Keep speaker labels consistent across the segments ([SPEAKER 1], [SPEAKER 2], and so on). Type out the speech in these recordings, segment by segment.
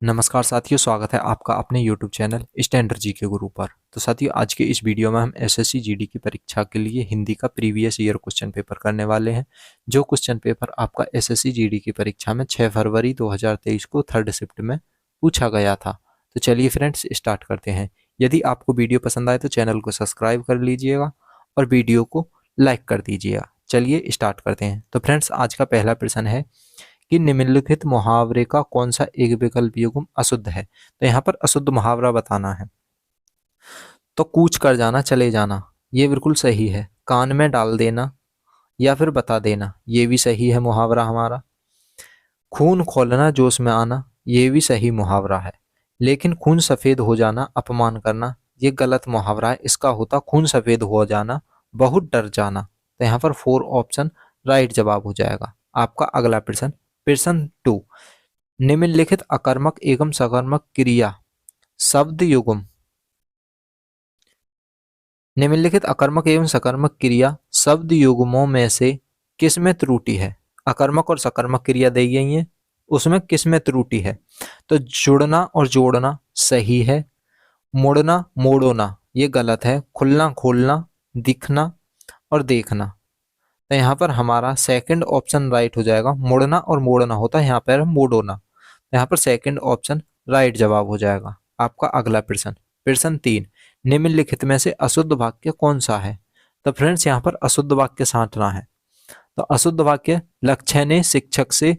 [SPEAKER 1] नमस्कार साथियों, स्वागत है आपका अपने YouTube चैनल स्टैंडर्ड जी के गुरु पर। तो साथियों, आज के इस वीडियो में हम एसएससी जीडी की परीक्षा के लिए हिंदी का प्रीवियस ईयर क्वेश्चन पेपर करने वाले हैं। जो क्वेश्चन पेपर आपका एसएससी जीडी की परीक्षा में 6 फरवरी 2023 को थर्ड शिफ्ट में पूछा गया था। तो चलिए फ्रेंड्स, स्टार्ट करते हैं। यदि आपको वीडियो पसंद आए तो चैनल को सब्सक्राइब कर लीजिएगा और वीडियो को लाइक कर दीजिएगा। चलिए स्टार्ट करते हैं। तो फ्रेंड्स, आज का पहला प्रश्न है कि निम्नलिखित मुहावरे का कौन सा एक विकल्प युग्म अशुद्ध है। तो यहाँ पर अशुद्ध मुहावरा बताना है। तो कूच कर जाना, चले जाना, ये बिल्कुल सही है। कान में डाल देना या फिर बता देना, ये भी सही है मुहावरा हमारा। खून खोलना, जोश में आना, ये भी सही मुहावरा है। लेकिन खून सफेद हो जाना, अपमान करना, ये गलत मुहावरा है। इसका होता खून सफेद हो जाना, बहुत डर जाना। तो यहाँ पर 4 ऑप्शन राइट जवाब हो जाएगा। आपका अगला प्रश्न, प्रश्न 2, निम्नलिखित अकर्मक एवं सकर्मक क्रिया शब्द युग्म, निम्नलिखित अकर्मक एवं सकर्मक क्रिया शब्द युग्मों में से किसमें त्रुटि है। अकर्मक और सकर्मक क्रिया दी गई है, उसमें किसमें त्रुटि है। तो जुड़ना और जोड़ना सही है। मुड़ना मोड़ना ये गलत है। खुलना खोलना, दिखना और देखना, तो यहाँ पर हमारा सेकंड ऑप्शन राइट हो जाएगा। मुड़ना और मोड़ना होता है, यहाँ पर मोड़ोना। यहाँ पर सेकंड ऑप्शन राइट जवाब हो जाएगा। आपका अगला प्रश्न, प्रश्न 3, निम्नलिखित में से अशुद्ध वाक्य कौन सा है। तो फ्रेंड्स, यहाँ पर अशुद्ध वाक्य छांटना है। तो अशुद्ध वाक्य, लक्ष्य ने शिक्षक से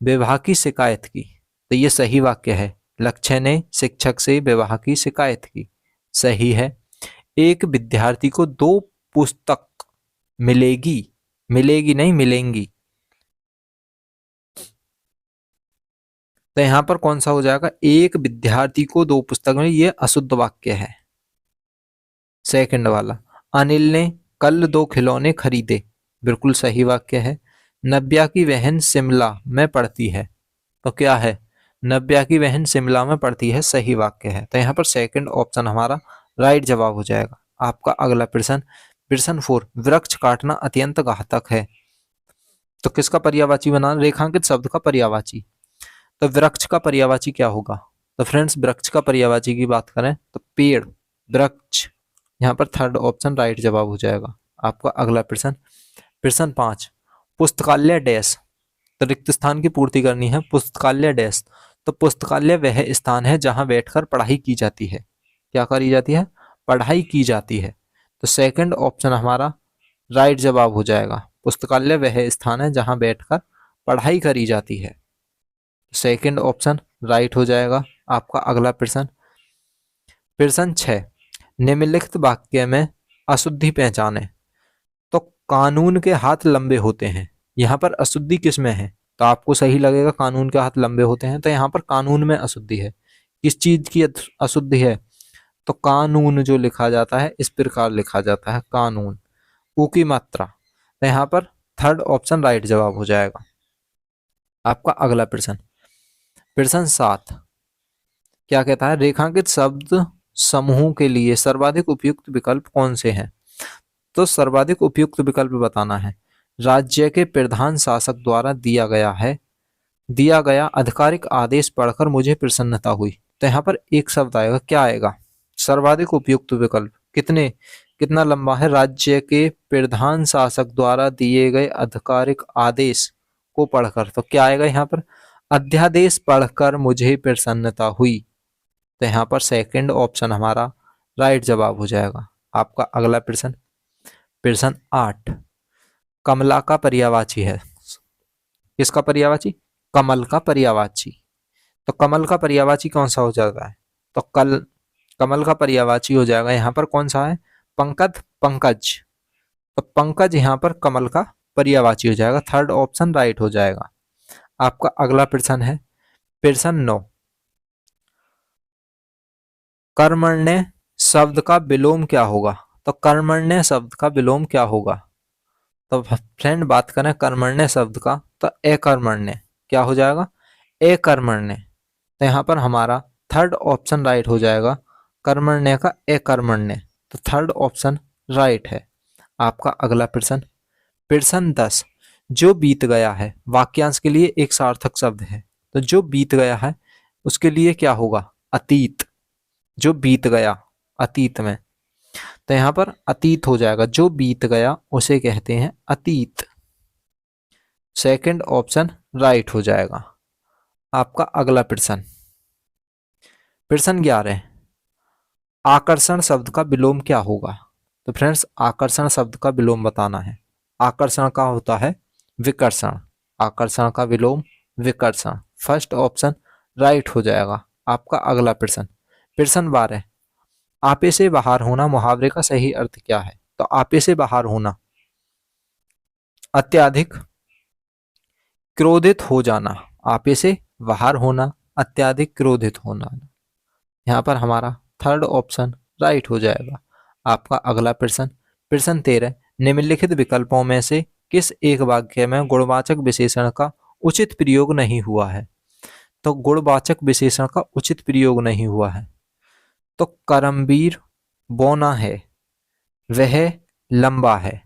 [SPEAKER 1] विवाह की शिकायत की, तो ये सही वाक्य है। लक्ष्य ने शिक्षक से विवाह की शिकायत की, सही है। एक विद्यार्थी को 2 पुस्तक मिलेगी, मिलेगी नहीं मिलेंगी, तो यहां पर कौन सा हो जाएगा। एक विद्यार्थी को 2 पुस्तक मिली, ये अशुद्ध वाक्य है, सेकंड वाला। अनिल ने कल 2 खिलौने खरीदे, बिल्कुल सही वाक्य है। नव्या की बहन शिमला में पढ़ती है, तो क्या है, नव्या की बहन शिमला में पढ़ती है, सही वाक्य है। तो यहाँ पर सेकंड ऑप्शन हमारा राइट जवाब हो जाएगा। आपका अगला प्रश्न, प्रश्न 4, वृक्ष काटना अत्यंत घातक है। तो किसका पर्यायवाची बनाना, रेखांकित शब्द का पर्यायवाची। तो वृक्ष का पर्यायवाची क्या होगा। तो फ्रेंड्स, वृक्ष का पर्यायवाची की बात करें तो पेड़, वृक्ष, यहाँ पर थर्ड ऑप्शन राइट जवाब हो जाएगा। आपका अगला प्रश्न, प्रश्न 5, पुस्तकालय डैश। तो रिक्त स्थान की पूर्ति करनी है। पुस्तकालय डैश, तो पुस्तकालय वह स्थान है जहां बैठकर पढ़ाई की जाती है। क्या करी जाती है, पढ़ाई की जाती है। तो सेकंड ऑप्शन हमारा राइट जवाब हो जाएगा। पुस्तकालय वह स्थान है जहां बैठकर पढ़ाई करी जाती है, सेकंड ऑप्शन राइट हो जाएगा। आपका अगला प्रश्न, प्रश्न 6, निम्नलिखित वाक्य में अशुद्धि पहचाने। तो कानून के हाथ लंबे होते हैं, यहाँ पर अशुद्धि किसमें है। तो आपको सही लगेगा कानून के हाथ लंबे होते हैं, तो यहाँ पर कानून में अशुद्धि है। किस चीज की अशुद्धि है, तो कानून जो लिखा जाता है इस प्रकार लिखा जाता है, कानून। ऊ की मात्रा, तो यहाँ पर थर्ड ऑप्शन राइट जवाब हो जाएगा। आपका अगला प्रश्न, प्रश्न 7, क्या कहता है, रेखांकित शब्द समूह के लिए सर्वाधिक उपयुक्त विकल्प कौन से हैं। तो सर्वाधिक उपयुक्त विकल्प बताना है। राज्य के प्रधान शासक द्वारा दिया गया आधिकारिक आदेश पढ़कर मुझे प्रसन्नता हुई। तो यहाँ पर एक शब्द आएगा, क्या आएगा, सर्वाधिक उपयुक्त विकल्प। कितना लंबा है, राज्य के प्रधान शासक द्वारा दिए गए आधिकारिक आदेश को पढ़कर, तो क्या आएगा यहाँ पर, अध्यादेश पढ़कर मुझे प्रसन्नता हुई। तो यहाँ पर सेकंड ऑप्शन हमारा राइट जवाब हो जाएगा। आपका अगला प्रश्न, प्रश्न 8, कमला का पर्यायवाची है। किसका पर्यायवाची, कमल का पर्यायवाची। तो कमल का पर्यायवाची कौन सा हो जाता है, तो कमल का पर्यायवाची हो जाएगा यहाँ पर कौन सा है, पंकज, पंकज। तो पंकज यहाँ पर कमल का पर्यायवाची हो जाएगा, थर्ड ऑप्शन राइट हो जाएगा। आपका अगला प्रश्न है, प्रश्न 9, कर्मण्य शब्द का विलोम क्या होगा। तो कर्मण्य शब्द का विलोम क्या होगा। तो फ्रेंड, बात करें कर्मण्य शब्द का, तो अकर्मण्य क्या हो जाएगा, अकर्मण्य। तो यहाँ पर हमारा थर्ड ऑप्शन राइट हो जाएगा, कर्मण्य का अकर्मण्य। तो थर्ड ऑप्शन राइट है। आपका अगला प्रश्न, प्रश्न 10, जो बीत गया है वाक्यांश के लिए एक सार्थक शब्द है। तो जो बीत गया है उसके लिए क्या होगा? अतीत, जो बीत गया अतीत में। तो यहां पर अतीत हो जाएगा, जो बीत गया उसे कहते हैं अतीत। सेकंड ऑप्शन राइट हो जाएगा। आपका अगला प्रश्न, प्रश्न 11, आकर्षण शब्द का विलोम क्या होगा? तो फ्रेंड्स, आकर्षण शब्द का विलोम बताना है। आकर्षण का होता है विकर्षण, आकर्षण का विलोम विकर्षण। फर्स्ट ऑप्शन राइट हो जाएगा। आपका अगला प्रश्न, प्रश्न 12, आपे से बाहर होना मुहावरे का सही अर्थ क्या है? तो आपे से बाहर होना, अत्यधिक क्रोधित हो जाना। आपे से बाहर होना, अत्यधिक क्रोधित होना। यहाँ पर हमारा थर्ड ऑप्शन राइट हो जाएगा। आपका अगला प्रश्न, प्रश्न 13, निम्नलिखित विकल्पों में से किस एक वाक्य में गुणवाचक विशेषण का उचित प्रयोग नहीं हुआ है? तो गुणवाचक विशेषण का उचित प्रयोग नहीं हुआ है। तो करमवीर बौना है, वह लंबा है।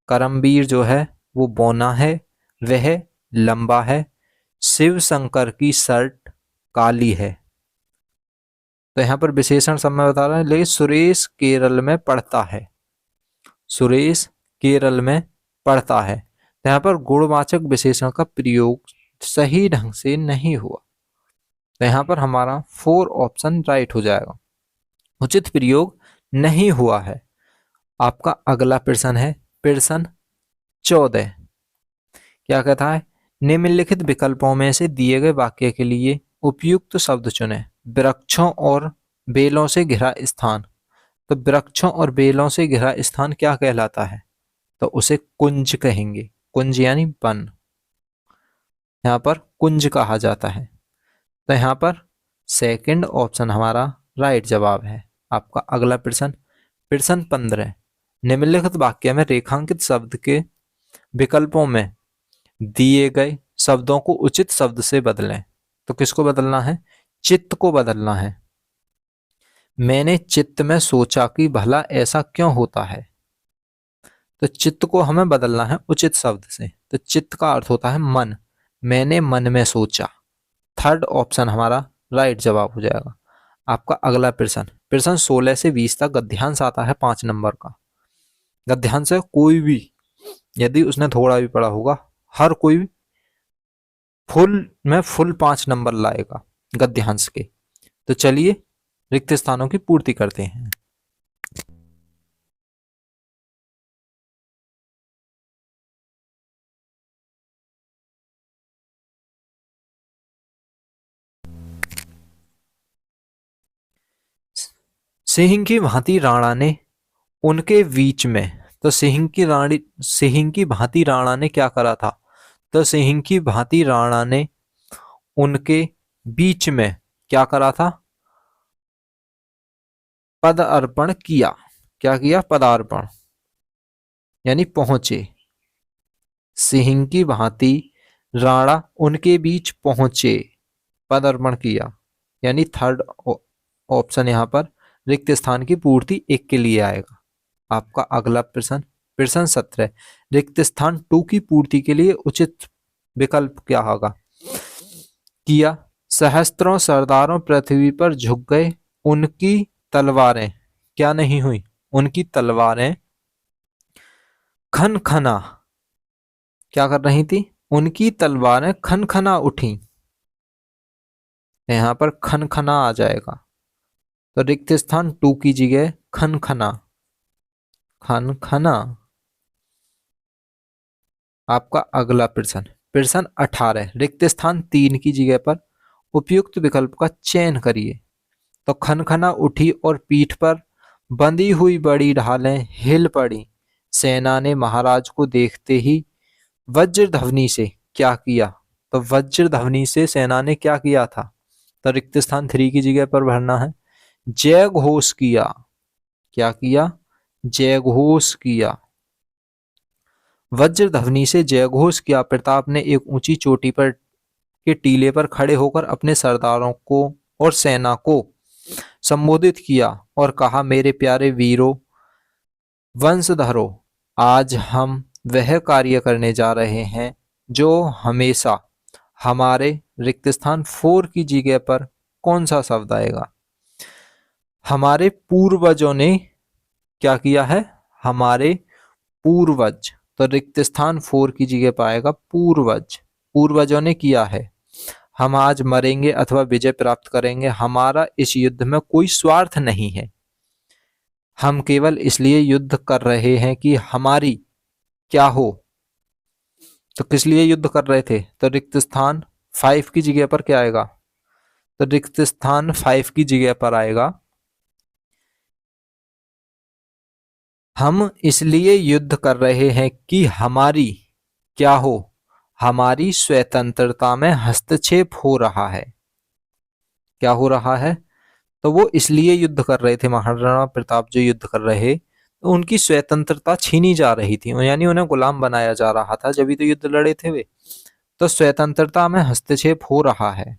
[SPEAKER 1] करमवीर जो है वो बौना है, वह लंबा है। शिव शंकर की शर्ट काली है। तो यहां पर विशेषण सब में बता रहे हैं, लेकिन सुरेश केरल में पढ़ता है, सुरेश केरल में पढ़ता है। तो यहां पर गुणवाचक विशेषण का प्रयोग सही ढंग से नहीं हुआ। तो यहां पर हमारा 4 ऑप्शन राइट हो जाएगा, उचित प्रयोग नहीं हुआ है। आपका अगला प्रश्न है प्रश्न 14, क्या कहता है? निम्नलिखित विकल्पों में से दिए गए वाक्य के लिए उपयुक्त शब्द चुनें। वृक्षों और बेलों से घिरा स्थान। तो वृक्षों और बेलों से घिरा स्थान क्या कहलाता है? तो उसे कुंज कहेंगे, कुंज यानी वन, यहाँ पर कुंज कहा जाता है। तो यहाँ पर सेकंड ऑप्शन हमारा राइट जवाब है। आपका अगला प्रश्न, प्रश्न 15, निम्नलिखित वाक्य में रेखांकित शब्द के विकल्पों में दिए गए शब्दों को उचित शब्द से बदलें। तो किसको बदलना है? चित्त को बदलना है। मैंने चित्त में सोचा कि भला ऐसा क्यों होता है। तो चित्त को हमें बदलना है उचित शब्द से। तो चित्त का अर्थ होता है मन, मैंने मन में सोचा। थर्ड ऑप्शन हमारा राइट जवाब हो जाएगा। आपका अगला प्रश्न, प्रश्न 16 से 20 तक गद्यांश आता है 5 नंबर का। गद्यांश है कोई भी, यदि उसने थोड़ा भी पढ़ा होगा, हर कोई फुल 5 नंबर लाएगा गद्यांश के। तो चलिए रिक्त स्थानों की पूर्ति करते हैं। सिंह की भांति राणा ने उनके बीच में, तो सिंह की भांति राणा ने क्या करा था? तो सिंह की भांति राणा ने उनके बीच में क्या करा था? पद अर्पण किया। क्या किया? पदार्पण, यानी पहुंचे। सिंह की भांति राणा उनके बीच पहुंचे, पद अर्पण किया, यानी थर्ड ऑप्शन यहां पर रिक्त स्थान की पूर्ति 1 के लिए आएगा। आपका अगला प्रश्न, प्रश्न 17, रिक्त स्थान 2 की पूर्ति के लिए उचित विकल्प क्या होगा? किया सहस्त्रों सरदारों पृथ्वी पर झुक गए, उनकी तलवारें क्या नहीं हुई? उनकी तलवारें खनखना क्या कर रही थी? उनकी तलवारें खनखना उठी। यहां पर खनखना आ जाएगा। तो रिक्त स्थान 2 की जगह खनखना, खनखना। आपका अगला प्रश्न, प्रश्न 18, रिक्त स्थान 3 की जगह पर उपयुक्त विकल्प का चयन करिए। तो खनखना उठी और पीठ पर बंधी हुई बड़ी ढालें हिल पड़ी। सेना ने महाराज को देखते ही वज्र ध्वनि से क्या किया? तो वज्र ध्वनि से सेना ने क्या किया था? तो रिक्त स्थान 3 की जगह पर भरना है जय घोष किया। क्या किया? जय घोष किया। वज्र ध्वनि से जय घोष किया। प्रताप ने एक ऊंची चोटी पर के टीले पर खड़े होकर अपने सरदारों को और सेना को संबोधित किया और कहा, मेरे प्यारे वीरों वंशधरों, आज हम वह कार्य करने जा रहे हैं जो हमेशा हमारे रिक्त स्थान 4 की जगह पर कौन सा शब्द आएगा? हमारे पूर्वजों ने क्या किया है? हमारे पूर्वज, तो रिक्त स्थान 4 की जगह पर आएगा पूर्वज। पूर्वजों ने किया है। हम आज मरेंगे अथवा विजय प्राप्त करेंगे, हमारा इस युद्ध में कोई स्वार्थ नहीं है, हम केवल इसलिए युद्ध कर रहे हैं कि हमारी क्या हो। तो किस लिए युद्ध कर रहे थे? तो रिक्त स्थान 5 की जगह पर क्या आएगा? तो रिक्त स्थान 5 की जगह पर आएगा हम इसलिए युद्ध कर रहे हैं कि हमारी क्या हो? हमारी स्वतंत्रता में हस्तक्षेप हो रहा है। क्या हो रहा है? तो वो इसलिए युद्ध कर रहे थे, महाराणा प्रताप जो युद्ध कर रहे, तो उनकी स्वतंत्रता छीनी जा रही थी, यानी उन्हें गुलाम बनाया जा रहा था, जब भी तो युद्ध लड़े थे वे। तो स्वतंत्रता में हस्तक्षेप हो रहा है।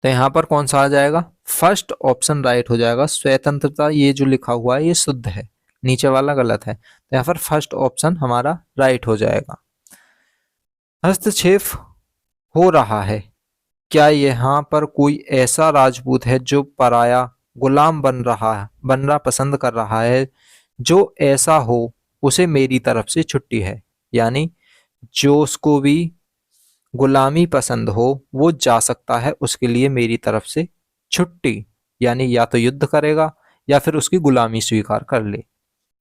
[SPEAKER 1] तो यहां पर कौन सा आ जाएगा? फर्स्ट ऑप्शन राइट हो जाएगा। स्वतंत्रता ये जो लिखा हुआ है ये शुद्ध है, नीचे वाला गलत है, तो यहाँ पर फर्स्ट ऑप्शन हमारा राइट हो जाएगा। हस्तक्षेप हो रहा है, क्या यहाँ पर कोई ऐसा राजपूत है जो पराया गुलाम बनना पसंद कर रहा है? जो ऐसा हो उसे मेरी तरफ से छुट्टी है, यानी जो उसको भी गुलामी पसंद हो वो जा सकता है, उसके लिए मेरी तरफ से छुट्टी, यानी या तो युद्ध करेगा या फिर उसकी गुलामी स्वीकार कर ले।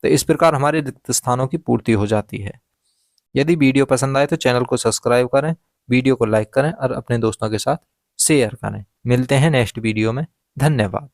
[SPEAKER 1] तो इस प्रकार हमारे रिक्त स्थानों की पूर्ति हो जाती है। यदि वीडियो पसंद आए तो चैनल को सब्सक्राइब करें, वीडियो को लाइक करें और अपने दोस्तों के साथ शेयर करें। मिलते हैं नेक्स्ट वीडियो में। धन्यवाद।